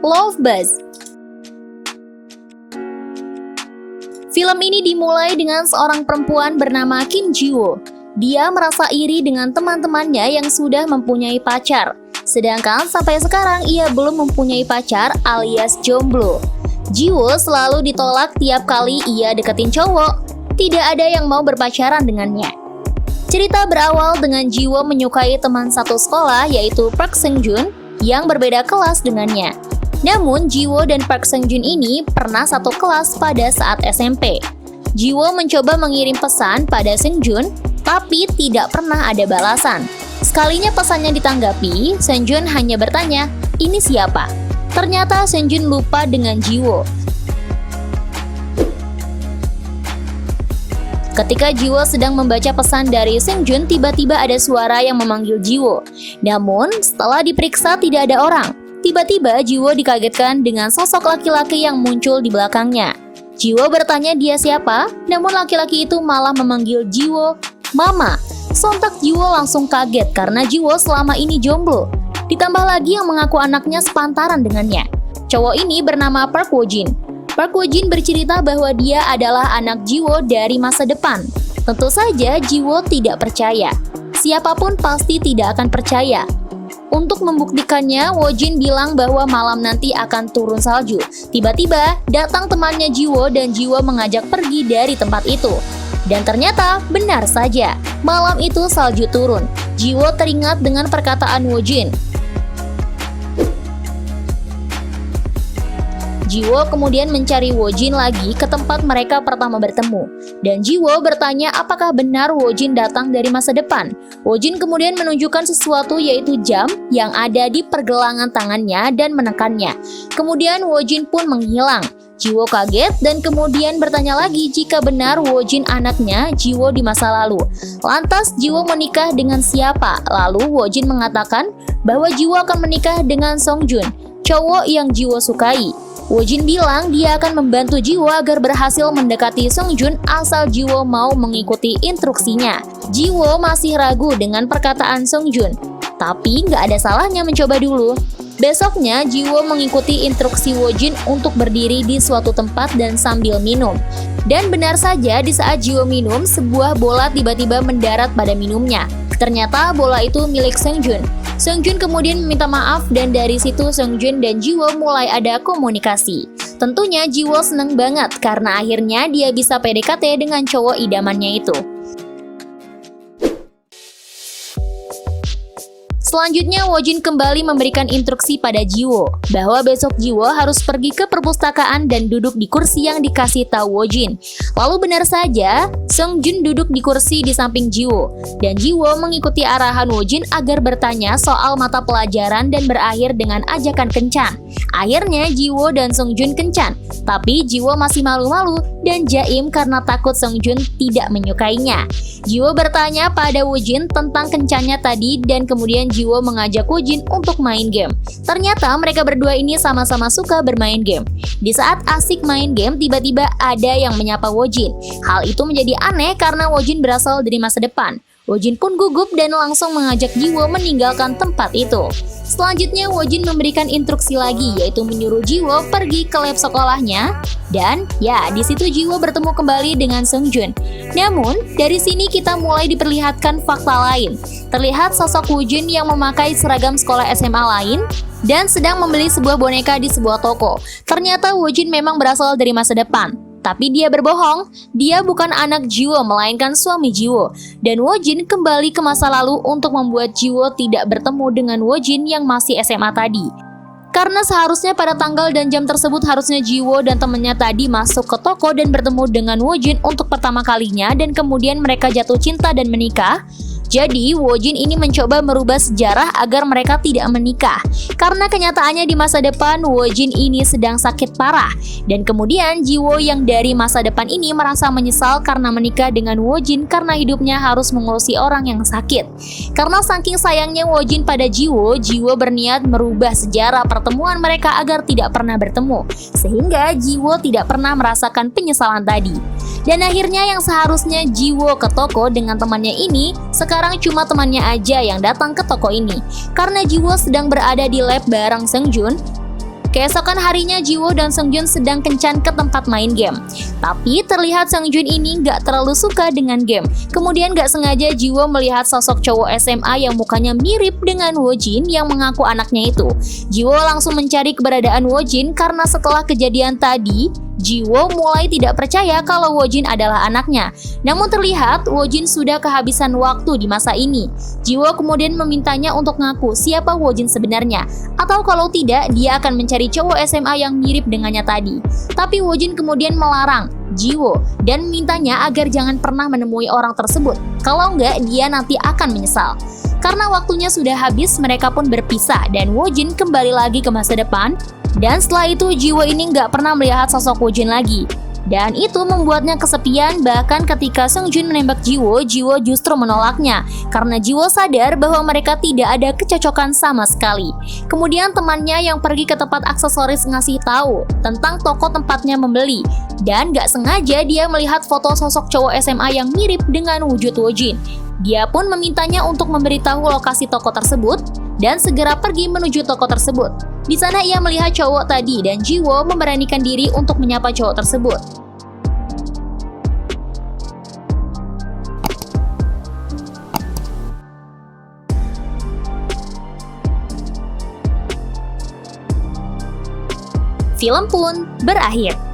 Love Buzz. Film ini dimulai dengan seorang perempuan bernama Kim Ji-woo. Dia merasa iri dengan teman-temannya yang sudah mempunyai pacar. Sedangkan sampai sekarang ia belum mempunyai pacar alias jomblo. Ji-woo selalu ditolak tiap kali ia deketin cowok. Tidak ada yang mau berpacaran dengannya. Cerita berawal dengan Ji-woo menyukai teman satu sekolah yaitu Park Seung-joon yang berbeda kelas dengannya. Namun, Ji-woo dan Park Seung-joon ini pernah satu kelas pada saat SMP. Ji-woo mencoba mengirim pesan pada Seung-joon, tapi tidak pernah ada balasan. Sekalinya pesannya ditanggapi, Seung-joon hanya bertanya, "Ini siapa?" Ternyata Seung-joon lupa dengan Ji-woo. Ketika Ji-woo sedang membaca pesan dari Seung-joon, tiba-tiba ada suara yang memanggil Ji-woo. Namun, setelah diperiksa tidak ada orang. Tiba-tiba Ji-woo dikagetkan dengan sosok laki-laki yang muncul di belakangnya. Ji-woo bertanya dia siapa, namun laki-laki itu malah memanggil Ji-woo Mama. Sontak Ji-woo langsung kaget karena Ji-woo selama ini jomblo. Ditambah lagi yang mengaku anaknya sepantaran dengannya. Cowok ini bernama Park Woo-jin. Park Woo-jin bercerita bahwa dia adalah anak Ji-woo dari masa depan. Tentu saja Ji-woo tidak percaya. Siapapun pasti tidak akan percaya. Untuk membuktikannya, Woo-jin bilang bahwa malam nanti akan turun salju. Tiba-tiba, datang temannya Ji-woo dan Ji-woo mengajak pergi dari tempat itu. Dan ternyata, benar saja, malam itu salju turun. Ji-woo teringat dengan perkataan Woo-jin. Ji-woo kemudian mencari Woo-jin lagi ke tempat mereka pertama bertemu. Dan Ji-woo bertanya apakah benar Woo-jin datang dari masa depan. Woo-jin kemudian menunjukkan sesuatu yaitu jam yang ada di pergelangan tangannya dan menekannya. Kemudian Woo-jin pun menghilang. Ji-woo kaget dan kemudian bertanya lagi jika benar Woo-jin anaknya Ji-woo di masa lalu. Lantas Ji-woo menikah dengan siapa? Lalu Woo-jin mengatakan bahwa Ji-woo akan menikah dengan Seung-joon, cowok yang Ji-woo sukai. Woo-jin bilang dia akan membantu Ji-woo agar berhasil mendekati Seung-joon asal Ji-woo mau mengikuti instruksinya. Ji-woo masih ragu dengan perkataan Seung-joon, tapi nggak ada salahnya mencoba dulu. Besoknya, Ji-woo mengikuti instruksi Woo-jin untuk berdiri di suatu tempat dan sambil minum. Dan benar saja di saat Ji-woo minum, sebuah bola tiba-tiba mendarat pada minumnya. Ternyata bola itu milik Seung-joon. Seung-joon kemudian meminta maaf dan dari situ Seung-joon dan Ji-woo mulai ada komunikasi. Tentunya Ji-woo seneng banget karena akhirnya dia bisa PDKT dengan cowok idamannya itu. Selanjutnya, Woo-jin kembali memberikan instruksi pada Ji-woo bahwa besok Ji-woo harus pergi ke perpustakaan dan duduk di kursi yang dikasih tahu Woo-jin. Lalu benar saja, Seung-joon duduk di kursi di samping Ji-woo dan Ji-woo mengikuti arahan Woo-jin agar bertanya soal mata pelajaran dan berakhir dengan ajakan kencan. Akhirnya Ji-woo dan Seung-joon kencan, tapi Ji-woo masih malu-malu dan jaim karena takut Seung-joon tidak menyukainya. Ji-woo bertanya pada Woo-jin tentang kencannya tadi dan kemudian Ji-woo mengajak Woo-jin untuk main game. Ternyata mereka berdua ini sama-sama suka bermain game. Di saat asik main game, tiba-tiba ada yang menyapa Woo-jin. Hal itu menjadi aneh karena Woo-jin berasal dari masa depan. Woo-jin pun gugup dan langsung mengajak Ji-woo meninggalkan tempat itu. Selanjutnya Woo-jin memberikan instruksi lagi yaitu menyuruh Ji-woo pergi ke lab sekolahnya dan ya di situ Ji-woo bertemu kembali dengan Seung-joon. Namun dari sini kita mulai diperlihatkan fakta lain. Terlihat sosok Woo-jin yang memakai seragam sekolah SMA lain dan sedang membeli sebuah boneka di sebuah toko. Ternyata Woo-jin memang berasal dari masa depan. Tapi dia berbohong, dia bukan anak Ji-woo melainkan suami Ji-woo. Dan Woo-jin kembali ke masa lalu untuk membuat Ji-woo tidak bertemu dengan Woo-jin yang masih SMA tadi. Karena seharusnya pada tanggal dan jam tersebut harusnya Ji-woo dan temannya tadi masuk ke toko dan bertemu dengan Woo-jin untuk pertama kalinya dan kemudian mereka jatuh cinta dan menikah. Jadi, Woo-jin ini mencoba merubah sejarah agar mereka tidak menikah. Karena kenyataannya di masa depan, Woo-jin ini sedang sakit parah. Dan kemudian, Ji-woo yang dari masa depan ini merasa menyesal karena menikah dengan Woo-jin karena hidupnya harus mengurusi orang yang sakit. Karena saking sayangnya Woo-jin pada Ji-woo, Ji-woo berniat merubah sejarah pertemuan mereka agar tidak pernah bertemu. Sehingga Ji-woo tidak pernah merasakan penyesalan tadi. Dan akhirnya yang seharusnya Ji-woo ke toko dengan temannya ini, sekarang cuma temannya aja yang datang ke toko ini. Karena Ji-woo sedang berada di lab bareng Seung-joon, Keesokan harinya Jiwoo dan Seungjun sedang kencan ke tempat main game. Tapi terlihat Seungjun ini nggak terlalu suka dengan game. Kemudian nggak sengaja Jiwoo melihat sosok cowok SMA yang mukanya mirip dengan Wojin yang mengaku anaknya itu. Jiwoo langsung mencari keberadaan Wojin karena setelah kejadian tadi, Jiwoo mulai tidak percaya kalau Wojin adalah anaknya. Namun terlihat Wojin sudah kehabisan waktu di masa ini. Jiwoo kemudian memintanya untuk ngaku siapa Wojin sebenarnya, atau kalau tidak dia akan mencari cowok SMA yang mirip dengannya tadi. Tapi Wojin kemudian melarang Jiwoo dan memintanya agar jangan pernah menemui orang tersebut. Kalau enggak dia nanti akan menyesal. Karena waktunya sudah habis, mereka pun berpisah dan Wojin kembali lagi ke masa depan. Dan setelah itu Jiwoo ini nggak pernah melihat sosok Wojin lagi. Dan itu membuatnya kesepian, bahkan ketika Seungjun menembak Jiwoo, Jiwoo justru menolaknya karena Jiwoo sadar bahwa mereka tidak ada kecocokan sama sekali. Kemudian temannya yang pergi ke tempat aksesoris ngasih tahu tentang toko tempatnya membeli. Dan gak sengaja dia melihat foto sosok cowok SMA yang mirip dengan wujud Wojin. Dia pun memintanya untuk memberitahu lokasi toko tersebut dan segera pergi menuju toko tersebut. Di sana ia melihat cowok tadi dan Jiwoo memberanikan diri untuk menyapa cowok tersebut. Film pun berakhir.